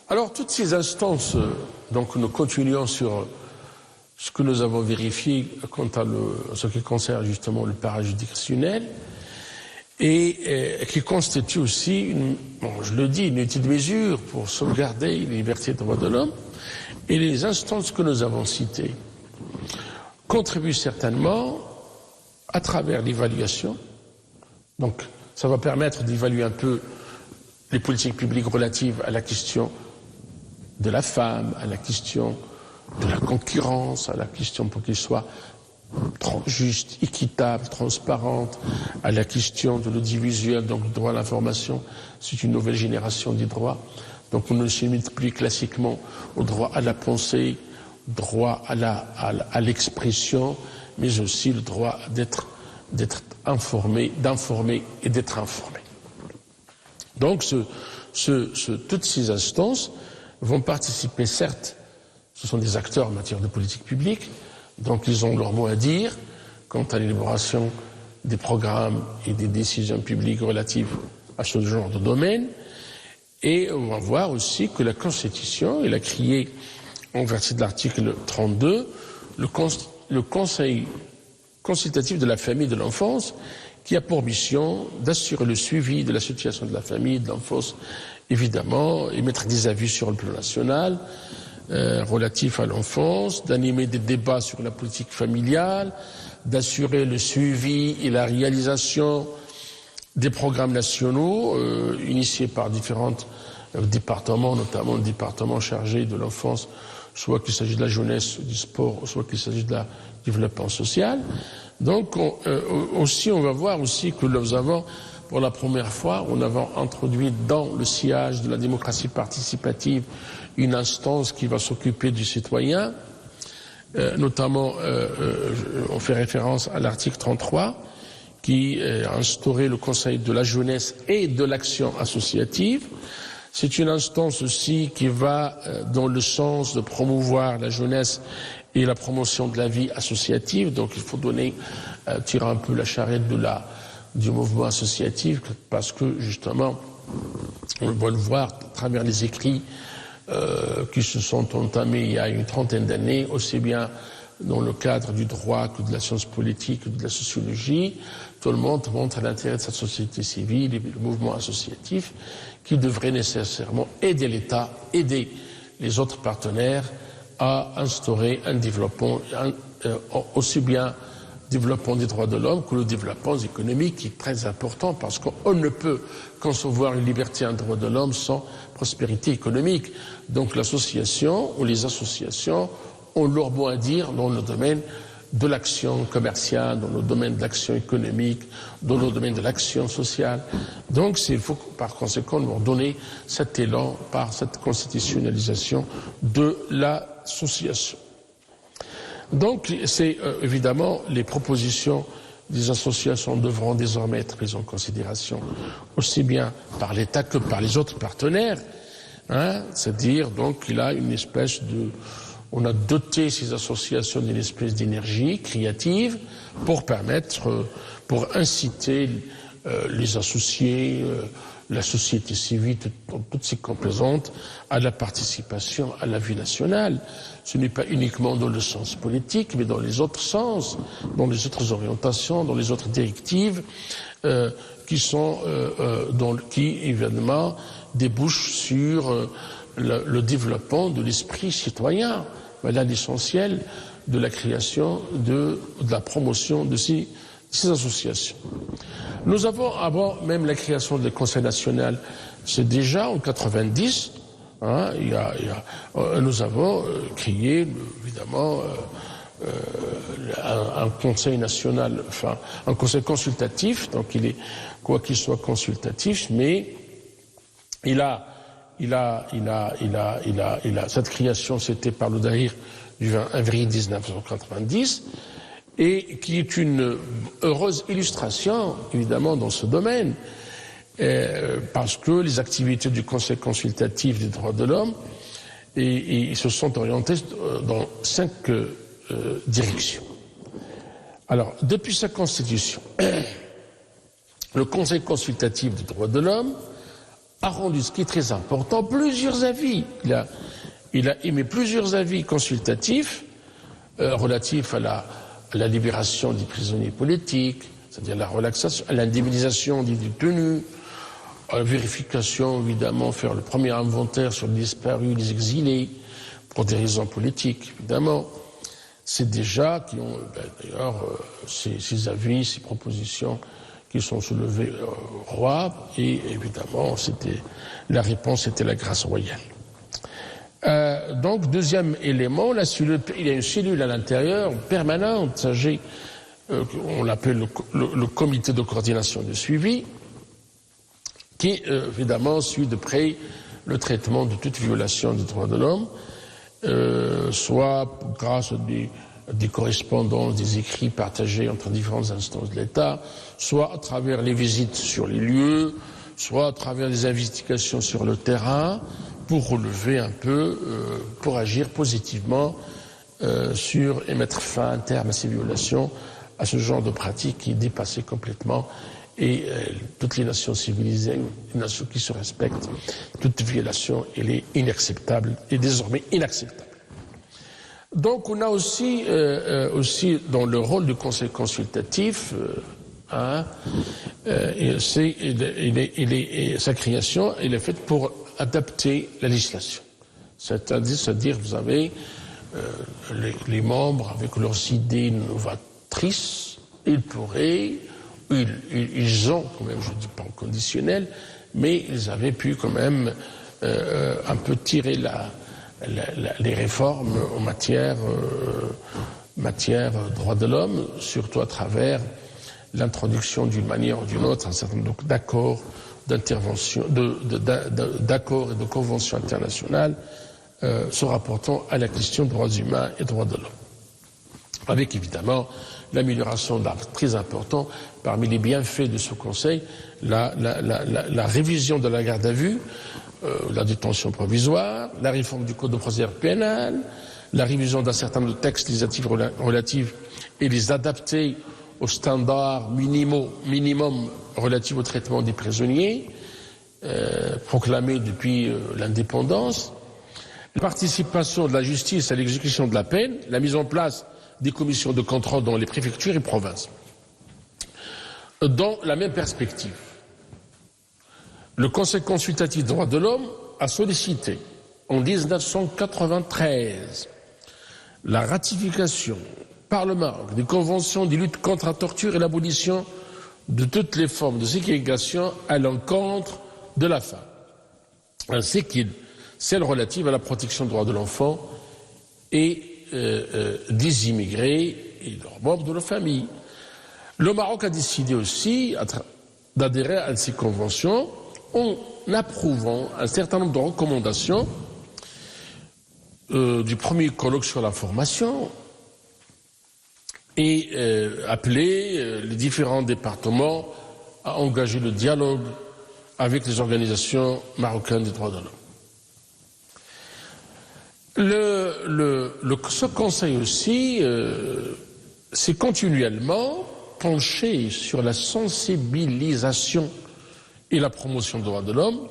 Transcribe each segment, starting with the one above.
Alors, toutes ces instances, donc nous continuons sur ce que nous avons vérifié quant à ce qui concerne justement le parajuridictionnel, et qui constitue aussi, je le dis, une utile mesure pour sauvegarder les libertés et les droits de l'homme. Et les instances que nous avons citées contribuent certainement à travers l'évaluation. Donc, ça va permettre d'évaluer un peu les politiques publiques relatives à la question de la femme, à la question de la concurrence, à la question pour qu'il soit juste, équitable, transparente, à la question de l'audiovisuel, donc le droit à l'information, c'est une nouvelle génération du droit. Donc on ne se limite plus classiquement au droit à la pensée, droit à l'expression, mais aussi le droit d'être informé, d'informer et d'être informé. Donc toutes ces instances vont participer, certes, ce sont des acteurs en matière de politique publique, donc ils ont leur mot à dire quant à l'élaboration des programmes et des décisions publiques relatives à ce genre de domaine. Et on va voir aussi que la Constitution, elle a créé, en vertu de l'article 32, le Conseil consultatif de la famille et de l'enfance, qui a pour mission d'assurer le suivi de la situation de la famille et de l'enfance, évidemment, émettre des avis sur le plan national, relatif à l'enfance, d'animer des débats sur la politique familiale, d'assurer le suivi et la réalisation des programmes nationaux initiés par différents départements, notamment le département chargé de l'enfance, soit qu'il s'agisse de la jeunesse, du sport, soit qu'il s'agisse du développement social. Donc aussi, on va voir aussi que nous avons, pour la première fois, on avait introduit dans le sillage de la démocratie participative une instance qui va s'occuper du citoyen, notamment on fait référence à l'article 33 qui a instauré le Conseil de la jeunesse et de l'action associative. C'est une instance aussi qui va dans le sens de promouvoir la jeunesse et la promotion de la vie associative. Donc il faut tirer un peu la charrette du mouvement associatif, parce que justement, on va le voir à travers les écrits qui se sont entamés il y a une trentaine d'années, aussi bien dans le cadre du droit que de la science politique, que de la sociologie. Tout le monde montre l'intérêt de cette société civile et le mouvement associatif qui devrait nécessairement aider l'État, aider les autres partenaires à instaurer un développement, aussi bien développement des droits de l'homme que le développement économique, qui est très important, parce qu'on ne peut concevoir une liberté et un droit de l'homme sans prospérité économique. Donc l'association ou les associations ont leur mot à dire dans le domaine de l'action commerciale, dans le domaine de l'action économique, dans le domaine de l'action sociale. Donc il faut par conséquent leur donner cet élan par cette constitutionnalisation de l'association. Donc c'est évidemment les propositions des associations devront désormais être prises en considération aussi bien par l'État que par les autres partenaires, c'est-à-dire donc qu'il a une espèce on a doté ces associations d'une espèce d'énergie créative pour inciter les associés, la société civile, toutes ces composantes, à la participation à la vie nationale. Ce n'est pas uniquement dans le sens politique, mais dans les autres sens, dans les autres orientations, dans les autres directives, qui évidemment débouchent sur le développement de l'esprit citoyen. Voilà l'essentiel de la création, de la promotion de ces associations. Nous avons, avant même la création du Conseil national, c'est déjà en 90, nous avons créé, évidemment, un Conseil national, enfin, un Conseil consultatif, donc il est, quoi qu'il soit consultatif, mais cette création, c'était par le Daïr du 20 avril 1990, et qui est une heureuse illustration, évidemment, dans ce domaine, parce que les activités du Conseil consultatif des droits de l'homme se sont orientées dans 5 directions. Alors, depuis sa constitution, le Conseil consultatif des droits de l'homme a rendu, ce qui est très important, plusieurs avis. Il a émis plusieurs avis consultatifs relatifs à la libération des prisonniers politiques, c'est-à-dire la relaxation, à l'indemnisation des détenus, à la vérification, évidemment, faire le premier inventaire sur les disparus, les exilés, pour des raisons politiques, évidemment. C'est déjà qui ont, d'ailleurs, ces avis, ces propositions qui sont soulevées au roi, et évidemment, la réponse était la grâce royale. Donc, deuxième élément, il y a une cellule à l'intérieur permanente, on l'appelle le comité de coordination de suivi, qui, évidemment, suit de près le traitement de toute violation des droits de l'homme, soit grâce à des correspondances, des écrits partagés entre différentes instances de l'État, soit à travers les visites sur les lieux, soit à travers des investigations sur le terrain, pour relever un peu, pour agir positivement et mettre fin, un terme à ces violations, à ce genre de pratique qui est dépassé complètement. Et toutes les nations civilisées, les nations qui se respectent, toute violation, elle est inacceptable, et désormais inacceptable. Donc on a aussi dans le rôle du conseil consultatif, sa création, elle est faite pour adapter la législation. C'est-à-dire vous avez les membres avec leurs idées novatrices, ils ont quand même, je ne dis pas en conditionnel, mais ils avaient pu quand même un peu tirer les réformes en matière droits de l'homme, surtout à travers l'introduction d'une manière ou d'une autre un certain nombre d'accords, d'intervention, d'accords et de conventions internationales se rapportant à la question des droits humains et droits de l'homme. Avec évidemment l'amélioration très important parmi les bienfaits de ce Conseil, la révision de la garde à vue, la détention provisoire, la réforme du Code de procédure pénale, la révision d'un certain nombre de textes législatifs relatifs et les adapter aux standards minimum relatifs au traitement des prisonniers, proclamés depuis l'indépendance, la participation de la justice à l'exécution de la peine, la mise en place des commissions de contrôle dans les préfectures et provinces. Dans la même perspective, le Conseil consultatif des droits de l'homme a sollicité en 1993 la ratification par le Maroc des conventions de lutte contre la torture et l'abolition de toutes les formes de ségrégation à l'encontre de la femme, ainsi que celles relatives à la protection des droits de l'enfant et des immigrés et leurs membres de leur famille. Le Maroc a décidé aussi d'adhérer à ces conventions en approuvant un certain nombre de recommandations du premier colloque sur la formation et appeler les différents départements à engager le dialogue avec les organisations marocaines des droits de l'homme. Ce Conseil aussi s'est continuellement penché sur la sensibilisation et la promotion des droits de l'homme,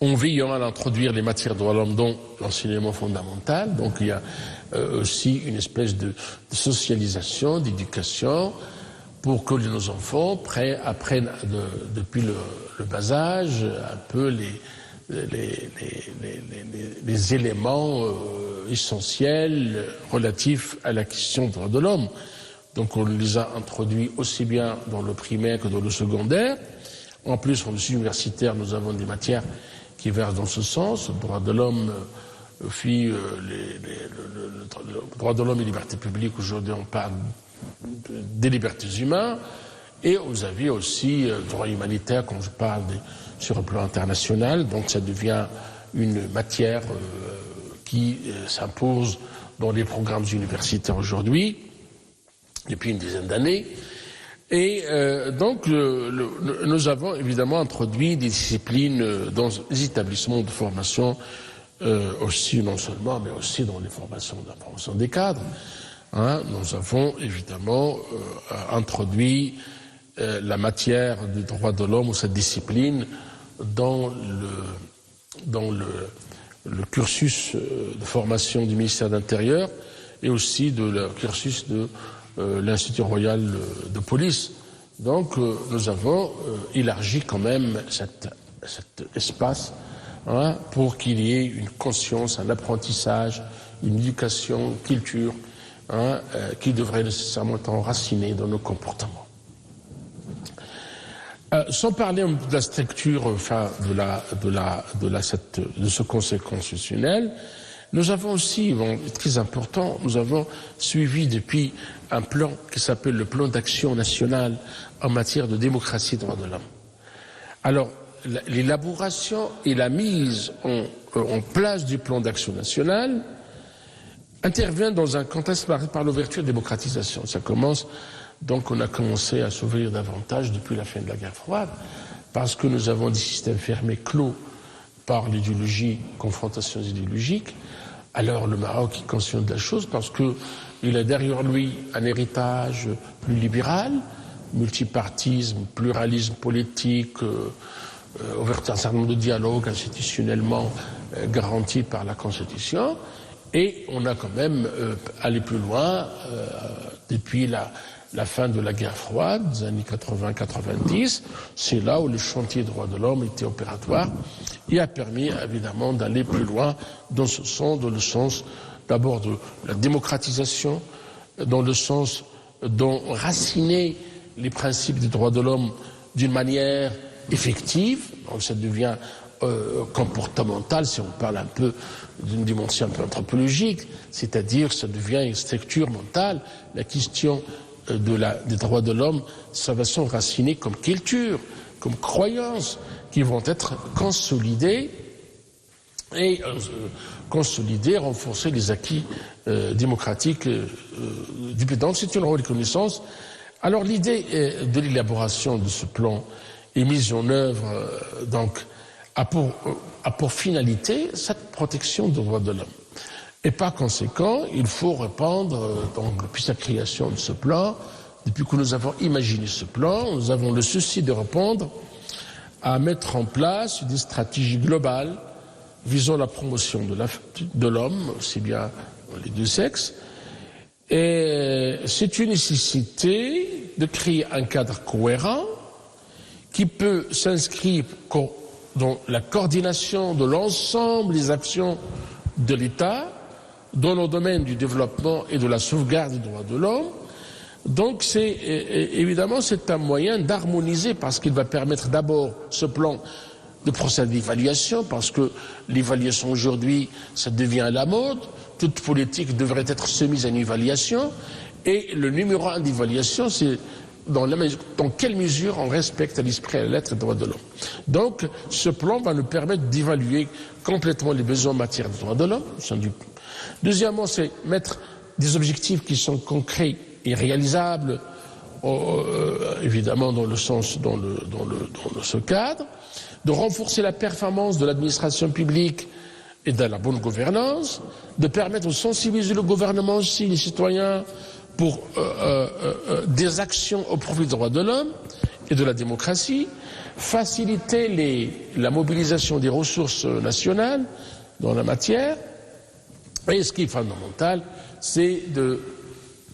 en veillant à introduire les matières de droits de l'homme dans l'enseignement fondamental. Donc il y a aussi une espèce de socialisation, d'éducation, pour que nos enfants apprennent depuis le bas âge un peu les éléments essentiels relatifs à la question des droits de l'homme. Donc on les a introduits aussi bien dans le primaire que dans le secondaire. En plus, en universitaire, nous avons des matières qui versent dans ce sens. Le droit de l'homme, le droit de l'homme et libertés publiques. Aujourd'hui, on parle des libertés humaines. Et vous avez aussi le droit humanitaire quand je parle sur le plan international. Donc ça devient une matière qui s'impose dans les programmes universitaires aujourd'hui, depuis une dizaine d'années. Et donc nous avons évidemment introduit des disciplines dans les établissements de formation, aussi non seulement, mais aussi dans les formations de la formation des cadres. Nous avons évidemment introduit la matière du droit de l'homme ou cette discipline dans le cursus de formation du ministère de l'Intérieur et aussi de le cursus de l'Institut royal de police. Donc nous avons élargi quand même cet espace pour qu'il y ait une conscience, un apprentissage, une éducation, une culture qui devrait nécessairement être enracinée dans nos comportements. Sans parler de la structure de ce Conseil constitutionnel, nous avons aussi, très important, nous avons suivi depuis un plan qui s'appelle le plan d'action national en matière de démocratie et droits de l'homme. Alors, l'élaboration et la mise en place du plan d'action national intervient dans un contexte par l'ouverture et démocratisation. Ça commence, donc on a commencé à s'ouvrir davantage depuis la fin de la guerre froide, parce que nous avons des systèmes fermés, clos par l'idéologie, confrontations idéologiques. Alors le Maroc est conscient de la chose parce qu'il a derrière lui un héritage plus libéral, multipartisme, pluralisme politique, ouverture d'un certain nombre de dialogues institutionnellement garantis par la Constitution. Et on a quand même allé plus loin depuis la fin de la guerre froide, des années 80-90. C'est là où le chantier des droits de l'homme était opératoire et a permis évidemment d'aller plus loin dans le sens d'abord de la démocratisation, dans le sens d'enraciner les principes des droits de l'homme d'une manière effective. Donc ça devient comportemental, si on parle un peu d'une dimension un peu anthropologique, c'est-à-dire ça devient une structure mentale. La question des droits de l'homme, ça va s'enraciner comme culture, comme croyance, qui vont être consolidées et renforcer les acquis démocratiques du pays. Donc c'est une reconnaissance. Alors l'idée de l'élaboration de ce plan est mise en œuvre a pour finalité cette protection des droits de l'homme. Et par conséquent, il faut répondre, depuis sa création de ce plan, depuis que nous avons imaginé ce plan, nous avons le souci de répondre à mettre en place des stratégies globales visant la promotion de l'homme, aussi bien dans les deux sexes. Et c'est une nécessité de créer un cadre cohérent qui peut s'inscrire dans la coordination de l'ensemble des actions de l'État dans le domaine du développement et de la sauvegarde des droits de l'homme. Donc évidemment c'est un moyen d'harmoniser parce qu'il va permettre d'abord ce plan de procéder d'évaluation, parce que l'évaluation aujourd'hui ça devient à la mode, toute politique devrait être soumise à une évaluation et le numéro 1 d'évaluation c'est dans quelle mesure on respecte l'esprit et la lettre des droits de l'homme. Donc ce plan va nous permettre d'évaluer complètement les besoins en matière de droits de l'homme. Deuxièmement, c'est mettre des objectifs qui sont concrets et réalisables, évidemment dans ce cadre, de renforcer la performance de l'administration publique et de la bonne gouvernance, de permettre de sensibiliser le gouvernement aussi, les citoyens, pour des actions au profit des droits de l'homme et de la démocratie, faciliter la mobilisation des ressources nationales dans la matière, et ce qui est fondamental, c'est de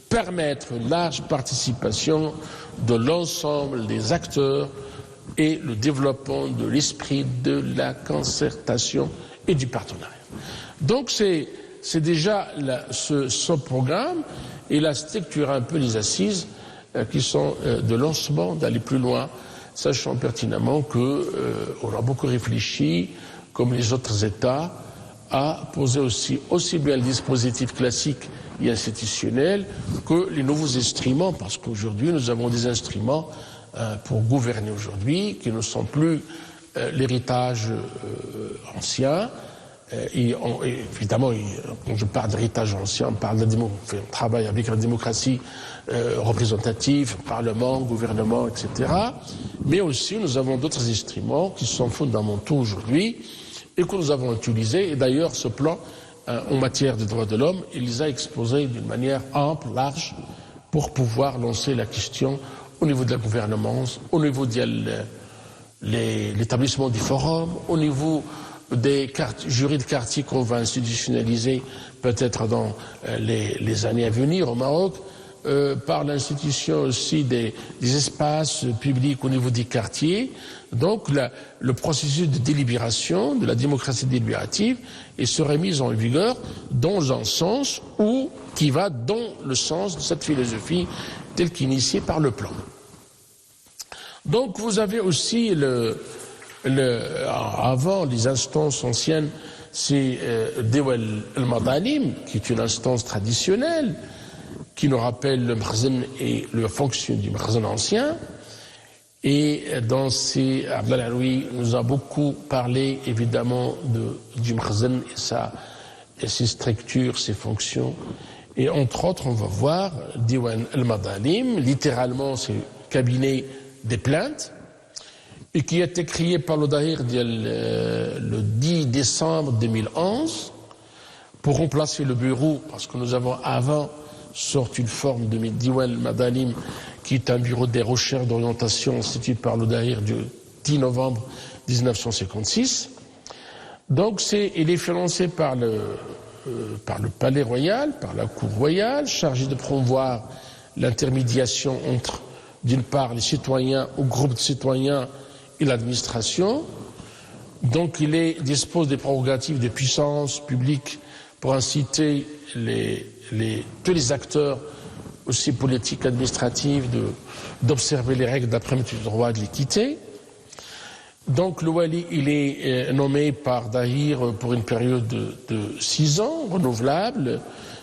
permettre une large participation de l'ensemble des acteurs et le développement de l'esprit de la concertation et du partenariat. Donc c'est déjà ce programme. Et la structure un peu les assises qui sont de lancement, d'aller plus loin, sachant pertinemment qu'on a beaucoup réfléchi, comme les autres États, à poser aussi bien le dispositif classique et institutionnel que les nouveaux instruments, parce qu'aujourd'hui nous avons des instruments pour gouverner aujourd'hui qui ne sont plus l'héritage ancien. Et évidemment, quand je parle d'héritage ancien, on travaille avec la démocratie représentative, parlement, gouvernement, etc. Mais aussi, nous avons d'autres instruments qui sont fondamentaux aujourd'hui et que nous avons utilisés. Et d'ailleurs, ce plan, en matière de droits de l'homme, il les a exposés d'une manière ample, large, pour pouvoir lancer la question au niveau de la gouvernance, au niveau l'établissement du forum, au niveau des jurys de quartier qu'on va institutionnaliser peut-être dans les années à venir au Maroc, par l'institution aussi des espaces publics au niveau des quartiers. Donc le processus de délibération, de la démocratie délibérative, serait mis en vigueur dans un sens qui va dans le sens de cette philosophie telle qu'initiée par le plan. Donc vous avez aussi avant les instances anciennes, c'est Dewel al-Madalim, qui est une instance traditionnelle, qui nous rappelle le Makhzen et la fonction du Makhzen ancien. Et dans Abdallah Alaoui nous a beaucoup parlé évidemment du Makhzen et ses structures, ses fonctions. Et entre autres, on va voir Diwan al-Madalim, littéralement c'est le cabinet des plaintes, et qui a été créé par le Dahir le 10 décembre 2011 pour remplacer le bureau, parce que nous avons avant sorti une forme de Diwan al-Madalim qui est un bureau des recherches d'orientation institué par le Dahir du 10 novembre 1956. Donc il est financé par le Palais Royal, par la Cour royale, chargé de promouvoir l'intermédiation entre, d'une part, les citoyens ou groupes de citoyens et l'administration. Donc il dispose des prérogatives de puissance publique pour inciter tous les acteurs, aussi politiques, administratifs, d'observer les règles d'après-midi du droit de l'équité. Donc le Wali, il est nommé par Dahir pour une période de 6 ans, renouvelable,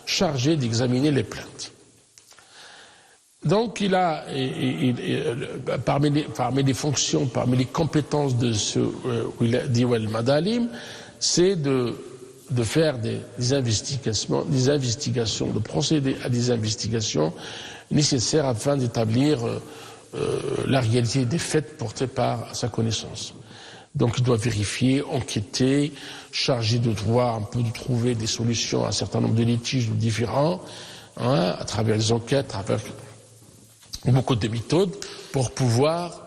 chargé d'examiner les plaintes. Donc parmi les fonctions, parmi les compétences de ce Diwan Madalim, c'est de faire des investigations, de procéder à des investigations nécessaires afin d'établir la réalité des faits portés par sa connaissance. Donc il doit vérifier, enquêter, chargé de trouver des solutions à un certain nombre de litiges différents, à travers les enquêtes, à travers beaucoup de méthodes, pour pouvoir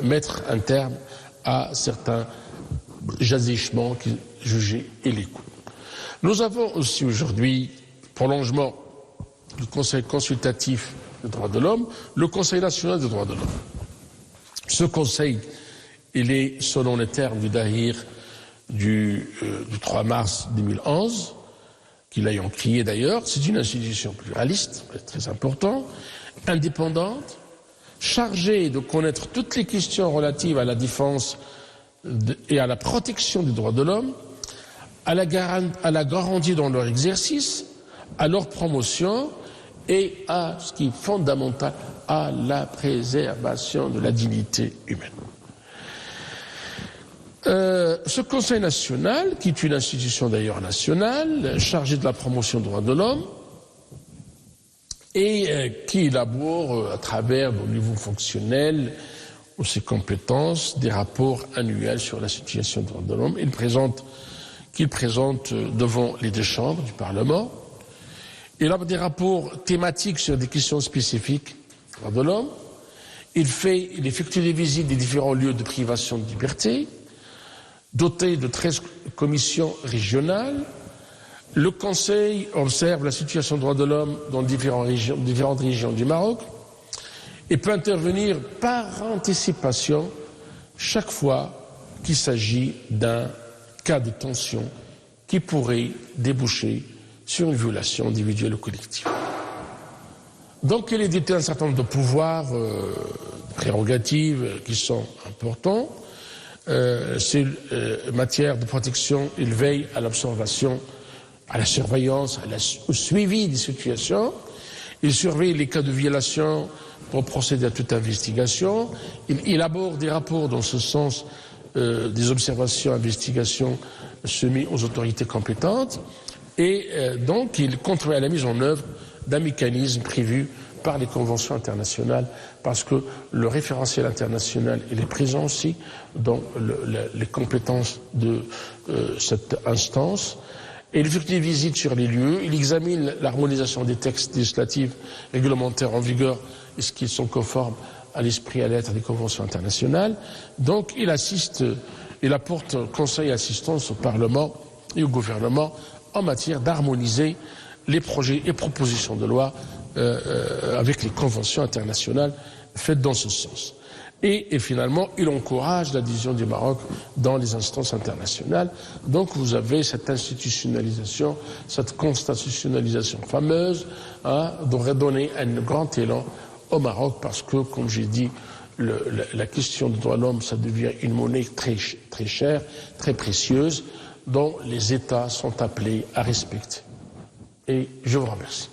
mettre un terme à certains agissements jugés illégaux. Nous avons aussi aujourd'hui prolongement du Conseil consultatif des droits de l'homme, le Conseil national des droits de l'homme. Ce conseil, il est, selon les termes du Dahir du 3 mars 2011, qu'il a créé d'ailleurs, c'est une institution pluraliste, très importante, indépendante, chargée de connaître toutes les questions relatives à la défense et à la protection des droits de l'homme, à la garantie dans leur exercice, à leur promotion et à ce qui est fondamental, à la préservation de la dignité humaine. Ce Conseil national, qui est une institution d'ailleurs nationale, chargée de la promotion des droits de l'homme, et qui élabore à travers le niveau fonctionnel ou ses compétences des rapports annuels sur la situation des droits de l'homme, qu'il présente devant les deux chambres du Parlement. Il a des rapports thématiques sur des questions spécifiques des droits de l'homme. Il effectue des visites des différents lieux de privation de liberté, doté de 13 commissions régionales. Le Conseil observe la situation des droits de l'homme dans différentes régions du Maroc et peut intervenir par anticipation chaque fois qu'il s'agit d'un cas de tension qui pourrait déboucher sur une violation individuelle ou collective. Donc il est doté d'un certain nombre de pouvoirs, prérogatives qui sont importants. En matière de protection, il veille à l'observation, à la surveillance, au suivi des situations. Il surveille les cas de violation pour procéder à toute investigation. Il élabore des rapports dans ce sens, des observations, investigations soumises aux autorités compétentes. Et donc il contribue à la mise en œuvre d'un mécanisme prévu par les conventions internationales, parce que le référentiel international il est présent aussi dans les compétences de cette instance. Et il effectue des visites sur les lieux, il examine l'harmonisation des textes législatifs réglementaires en vigueur, est-ce qu'ils sont conformes à l'esprit et à l'être des conventions internationales. Donc il apporte conseil et assistance au Parlement et au gouvernement en matière d'harmoniser les projets et propositions de loi avec les conventions internationales faites dans ce sens. Et finalement, il encourage l'adhésion du Maroc dans les instances internationales. Donc vous avez cette institutionnalisation, cette constitutionnalisation fameuse, devrait donner un grand élan au Maroc parce que, comme j'ai dit, la question des droits de l'homme, ça devient une monnaie très, très chère, très précieuse, dont les États sont appelés à respecter. Et je vous remercie.